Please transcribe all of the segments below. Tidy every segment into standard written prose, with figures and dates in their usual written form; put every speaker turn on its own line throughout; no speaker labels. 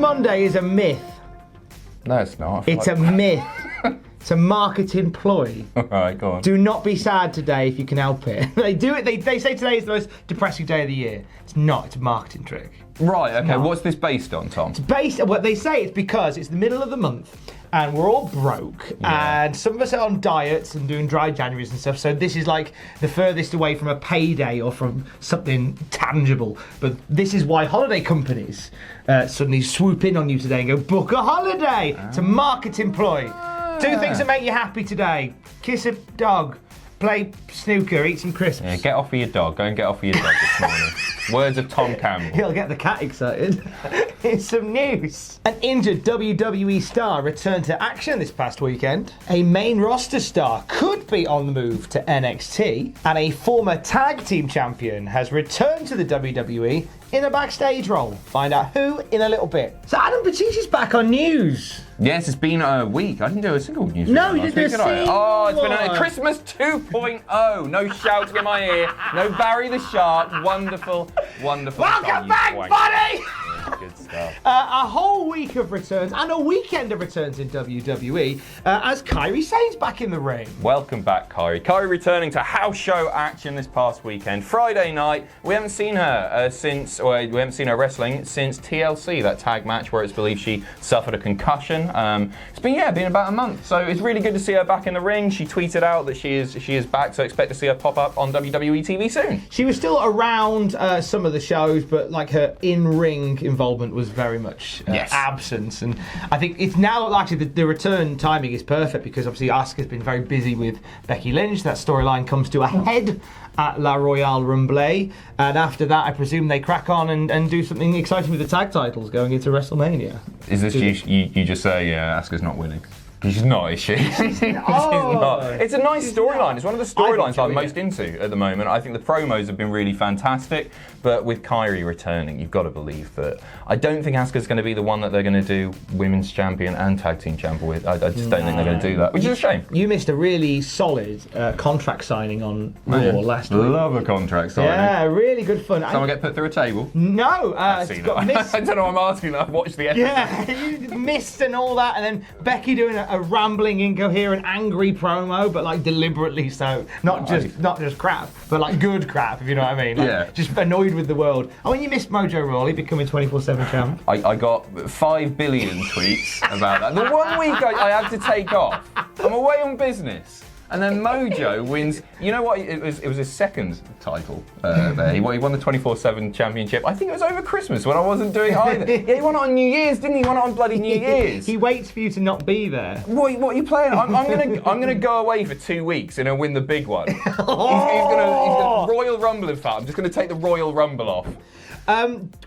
Monday is a myth.
No, it's not.
It's a myth. It's a marketing ploy.
Alright, go on.
Do not be sad today if you can help it. They do it. They say today is the most depressing day of the year. It's not. It's a marketing trick.
Right, okay. What's this based on, Tom?
It's based on what they say. It's because it's the middle of the month and we're all broke and some of us are on diets and doing dry Januaries and stuff. So this is like the furthest away from a payday or from something tangible. But this is why holiday companies suddenly swoop in on you today and go, book a holiday. It's a marketing ploy. Do things that make you happy today. Kiss a dog. Play snooker, eat some crisps.
Yeah, get off of your dog. Go and get off of your dog this morning. Words of Tom Campbell.
He'll get the cat excited. Here's some news. An injured WWE star returned to action this past weekend. A main roster star could be on the move to NXT. And a former tag team champion has returned to the WWE in a backstage role. Find out who in a little bit. So Adam Battista's back on news.
Yes, it's been a week. I didn't do a single news.
No, you didn't do a single
Oh, it's been
one.
a Christmas 2.0. No shouting in my ear. No Barry the Shark. Wonderful, wonderful.
Welcome back, buddy!
Yeah, good stuff.
A whole week of returns and a weekend of returns in WWE as Kairi Sane's back in the ring.
Welcome back, Kairi. Kairi returning to house show action this past weekend. Friday night, we haven't seen her we haven't seen her wrestling since TLC, that tag match where it's believed she suffered a concussion. It's been about a month, so it's really good to see her back in the ring. She tweeted out that she is back, so expect to see her pop up on WWE TV soon.
She was still around some of the shows, but like her in-ring involvement was very much absent. And I think it's now actually the return timing is perfect because obviously Asuka's been very busy with Becky Lynch. That storyline comes to a head at La Royale Rumble, and after that I presume they crack on and do something exciting with the tag titles going into WrestleMania.
Is this you just say Asuka's not winning? She's not, is she? She's not. It's a nice storyline. It's one of the storylines I'm most into at the moment. I think the promos have been really fantastic, but with Kairi returning, you've got to believe that. I don't think Asuka's going to be the one that they're going to do women's champion and tag team champion with. I just don't think they're going to do that, which is a shame.
You missed a really solid contract signing on Raw last week.
Love a contract signing.
Yeah, really good fun.
Someone get put through a table?
No,
I've seen
got missed.
I don't know why I'm asking that. I've watched the episode.
Yeah, you missed and all that, and then Becky doing a rambling, incoherent, angry promo, but like deliberately so. Not just crap, but like good crap, if you know what I mean. Like, just annoyed with the world. Oh, and you missed Mojo Rawley becoming 24/7 champ.
I got 5 billion tweets about that. The one week I had to take off. I'm away on business. And then Mojo wins. You know what? It was his second title there. He won the 24/7 championship. I think it was over Christmas when I wasn't doing either. Yeah, he won it on New Year's, didn't he? He won it on bloody New Year's.
He waits for you to not be there.
What are you playing? I'm gonna go away for 2 weeks and win the big one. He's gonna Royal Rumble. In fact, I'm just gonna take the Royal Rumble off.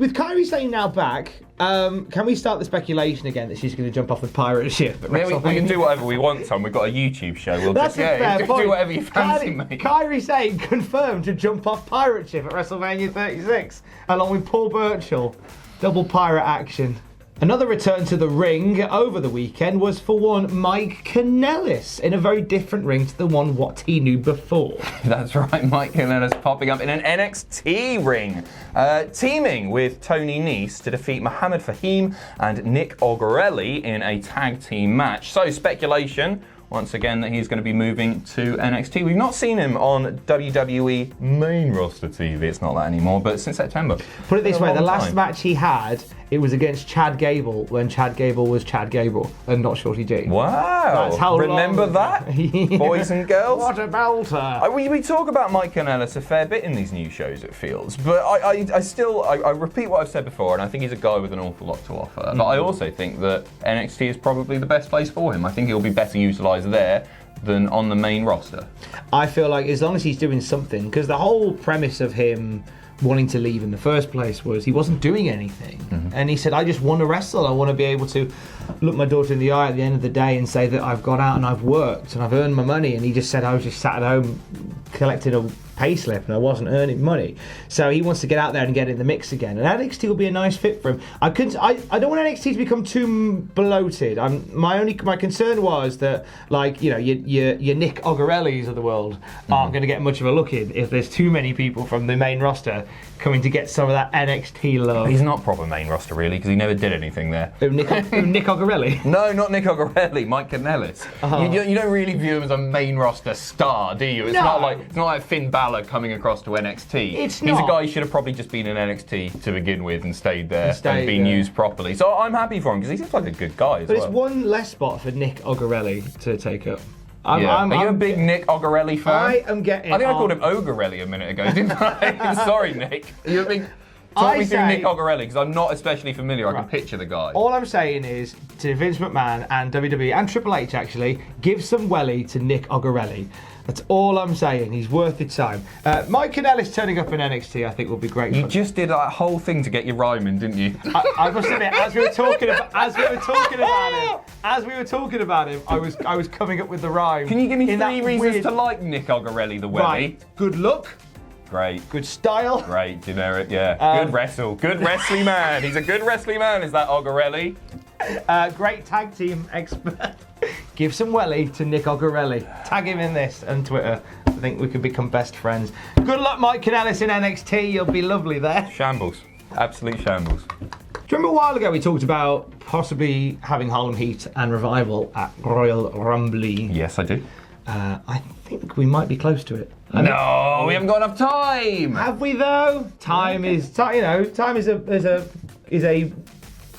With Kairi Sane now back, can we start the speculation again that she's going to jump off the pirate ship?
Yeah, we can do whatever we want, Tom. We've got a YouTube show. We'll
That's
just
a fair point.
do whatever you fancy, mate.
Kairi Sane confirmed to jump off pirate ship at WrestleMania 36, along with Paul Burchill. Double pirate action. Another return to the ring over the weekend was for one Mike Kanellis in a very different ring to the one what he knew before.
That's right, Mike Kanellis popping up in an NXT ring, teaming with Tony Nese to defeat Muhammad Fahim and Nick Ogorelli in a tag team match. So speculation, once again, that he's going to be moving to NXT. We've not seen him on WWE main roster TV. It's not that anymore, but since September.
Put it this way, the last match he had, it was against Chad Gable when Chad Gable was Chad Gable and not Shorty G.
Wow.
That's how
Remember that?
Yeah.
Boys and girls?
What a belter.
We talk about Mike Kanellis a fair bit in these new shows, it feels. But I repeat what I've said before, and I think he's a guy with an awful lot to offer. But I also think that NXT is probably the best place for him. I think he'll be better utilised there than on the main roster. I
feel like as long as he's doing something, because the whole premise of him wanting to leave in the first place was he wasn't doing anything. And he said, I just want to wrestle. I want to be able to look my daughter in the eye at the end of the day and say that I've gone out and I've worked and I've earned my money. And he just said, I was just sat at home collecting a pay slip and I wasn't earning money. So he wants to get out there and get in the mix again. And NXT will be a nice fit for him. I don't want NXT to become too bloated. My concern was that, like, you know, your Nick Ogarellis of the world aren't going to get much of a look in if there's too many people from the main roster coming to get some of that NXT love.
He's not proper main roster, really, because he never did anything there.
Nick Ogarelli?
No, not Nick Ogarelli, Mike Kanellis. You don't really view him as a main roster star, do you? It's not like Finn Balor coming across to NXT.
It's not.
He's a guy who should have probably just been in NXT to begin with and stayed there and been used properly. So I'm happy for him because he seems like a good guy as well.
But it's one less spot for Nick Ogarelli to take up.
Are you a big Nick Ogarelli fan?
I am getting.
I think I called him Ogarelli a minute ago, didn't I? Sorry, Nick. You're a big. Talk me through Nick Ogarelli, because I'm not especially familiar. I can picture the guy.
All I'm saying is, to Vince McMahon and WWE and Triple H actually, give some welly to Nick Ogarelli. That's all I'm saying. He's worth the time. Mike Kanellis turning up in NXT, I think, will be great.
You just did that whole thing to get your rhyme in, didn't you?
I must admit, as we were talking about him, I was coming up with the rhyme.
Can you give me 3 reasons to like Nick Ogarelli, the welly?
Right. Good look.
Great.
Good style.
Great, generic, yeah. Good wrestle. Good wrestling man. He's a good wrestling man, is that Ogarelli?
Great tag team expert. Give some welly to Nick Ogarelli. Tag him in this on Twitter. I think we could become best friends. Good luck, Mike Kanellis in NXT. You'll be lovely there.
Shambles. Absolute shambles.
Do you remember a while ago we talked about possibly having Harlem Heat and Revival at Royal Rumble?
Yes, I do.
I think we might be close to it.
No, we haven't got enough time.
Have we though? Time is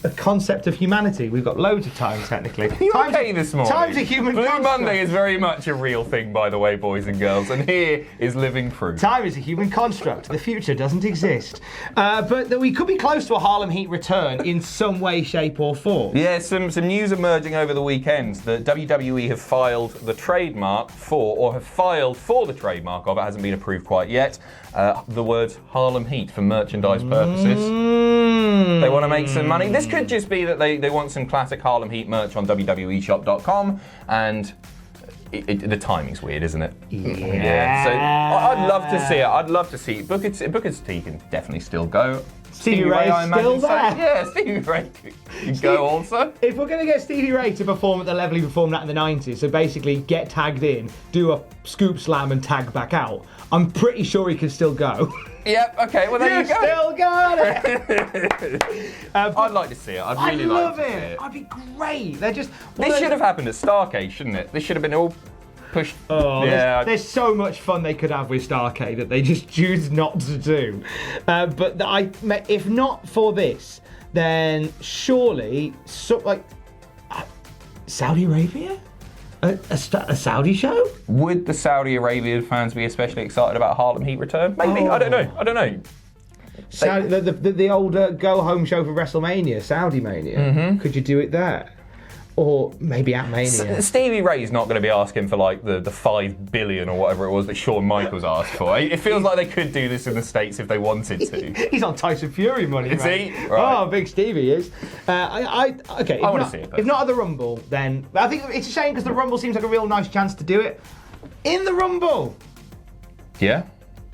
a concept of humanity. We've got loads of time, technically.
You okay this morning?
Time's a human construct.
Blue Monday is very much a real thing, by the way, boys and girls, and here is living proof.
Time is a human construct. The future doesn't exist. But that we could be close to a Harlem Heat return in some way, shape, or form.
Yeah, some news emerging over the weekend that WWE have filed the trademark for the trademark of, it hasn't been approved quite yet, the words Harlem Heat for merchandise purposes. They want to make some money. This could just be that they want some classic Harlem Heat merch on WWEshop.com, and the timing's weird, isn't it?
Yeah.
So I'd love to see it. I'd love to see it. Booker T can definitely still go.
Stevie Ray's still there.
Yeah, Stevie Ray can go also.
If we're going to get Stevie Ray to perform at the level he performed at in the 90s, so basically get tagged in, do a scoop slam and tag back out, I'm pretty sure he can still go.
Yep, okay, well there you go.
Still got it.
I'd like to see it. I'd really like to see it.
I'd be great. They're just...
This should have happened at Starrcade, shouldn't it? This should have been all pushed.
Oh, yeah. There's so much fun they could have with Starrcade that they just choose not to do. But if not for this, then surely, Saudi Arabia? A Saudi show?
Would the Saudi Arabian fans be especially excited about Harlem Heat return? Maybe. I don't know.
The old go-home show for WrestleMania, Saudi Mania. Mm-hmm. Could you do it there? Or maybe at Mania.
Stevie Ray's not going to be asking for like the $5 billion or whatever it was that Shawn Michaels asked for. It feels like they could do this in the States if they wanted to.
He's on Tyson Fury money,
is
he?
Right.
Oh, big Stevie is. I want to see it. If not at the Rumble, then I think it's a shame because the Rumble seems like a real nice chance to do it. In the Rumble.
Yeah.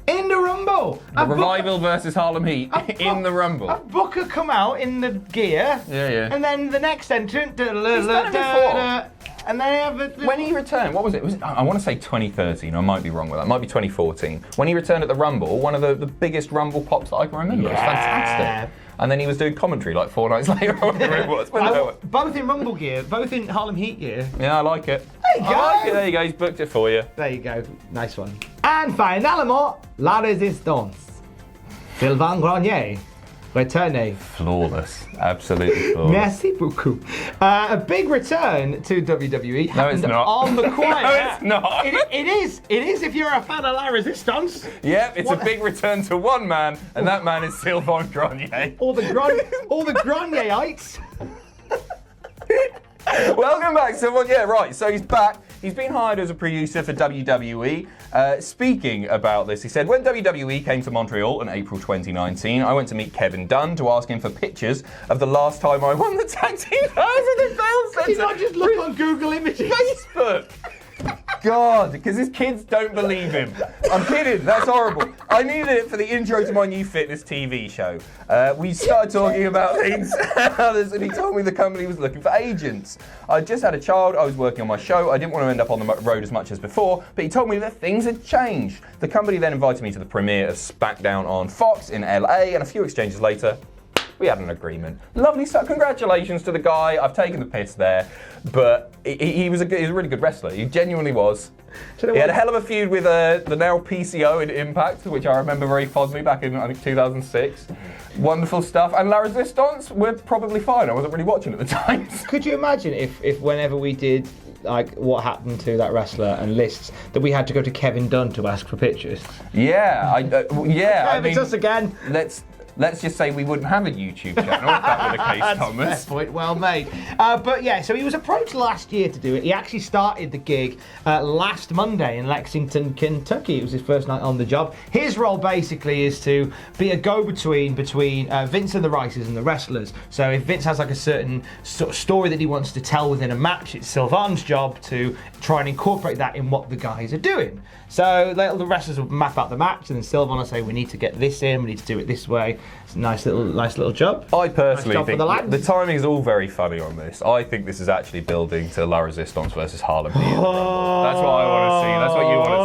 In the Rumble!
The Revival versus Harlem Heat in the Rumble.
A Booker come out in the gear.
Yeah.
And then the next entrant.
He's done it before.
And they have
when he returned, what was it? I want to say 2013. I might be wrong with that. It might be 2014. When he returned at the Rumble, one of the biggest Rumble pops that I can remember. Yeah. It was fantastic. And then he was doing commentary like 4 nights later or whatever it was.
Both in Rumble gear, both in Harlem Heat gear.
Yeah, I like it.
There you go.
I like it. There you go. He's booked it for you.
There you go. Nice one. And finalement, La Resistance. Sylvain Grenier. Retourne.
Flawless. Absolutely flawless.
Merci beaucoup. A big return to WWE.
No, it's not.
On the quiet.
No, it's not.
It is. It is if you're a fan of La Resistance.
Yep, it's a big return to one man, and that man is Sylvain Grenier.
All the Grenierites.
Welcome back, someone. Yeah, right. So he's back. He's been hired as a producer for WWE. Speaking about this, he said, when WWE came to Montreal in April 2019, I went to meet Kevin Dunn to ask him for pictures of the last time I won the tag team titles in the Bell Center.
Did you not just look on Google Images?
Facebook. God, because his kids don't believe him. I'm kidding, that's horrible. I needed it for the intro to my new fitness TV show. We started talking about things, and he told me the company was looking for agents. I just had a child, I was working on my show, I didn't want to end up on the road as much as before, but he told me that things had changed. The company then invited me to the premiere of SmackDown on Fox in LA, and a few exchanges later, we had an agreement. Lovely stuff. Congratulations to the guy. I've taken the piss there, but he was a really good wrestler. He genuinely was. He had a hell of a feud with the now PCO in Impact, which I remember very fondly back in, I think, 2006. Wonderful stuff. And La Resistance were probably fine. I wasn't really watching at the time.
Could you imagine if whenever we did like what happened to that wrestler and lists that we had to go to Kevin Dunn to ask for pictures?
Yeah, I mean,
it's us again.
Let's just say we wouldn't have a YouTube channel if that were the case, Thomas.
Fair point, well made. But yeah, so he was approached last year to do it. He actually started the gig last Monday in Lexington, Kentucky. It was his first night on the job. His role basically is to be a go-between between Vince and the writers and the wrestlers. So if Vince has like a certain sort of story that he wants to tell within a match, it's Sylvan's job to try and incorporate that in what the guys are doing. So the wrestlers will map out the match, and then Sylvan will say, "We need to get this in. We need to do it this way." It's a nice little job.
I personally think the timing is all very funny on this. I think this is actually building to La Resistance versus Harlem. That's what I want to see. That's what you want to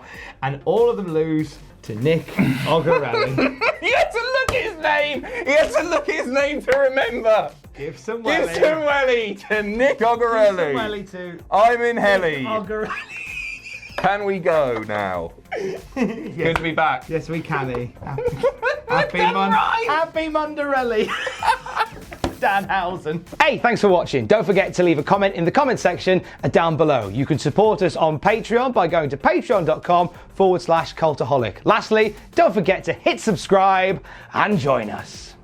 see.
And all of them lose to Nick Ogarelli.
He had to look at his name. He had to look at his name to remember.
Give some welly.
Give some welly to Nick Ogarelli.
Give some welly to
I'm in Helly.
Ogarelli.
Can we go now? Good to be back.
Yes, we can. Happy Mondarelli. Danhausen. Hey, thanks for watching. Don't forget to leave a comment in the comment section down below. You can support us on Patreon by going to patreon.com/Cultaholic. Lastly, don't forget to hit subscribe and join us.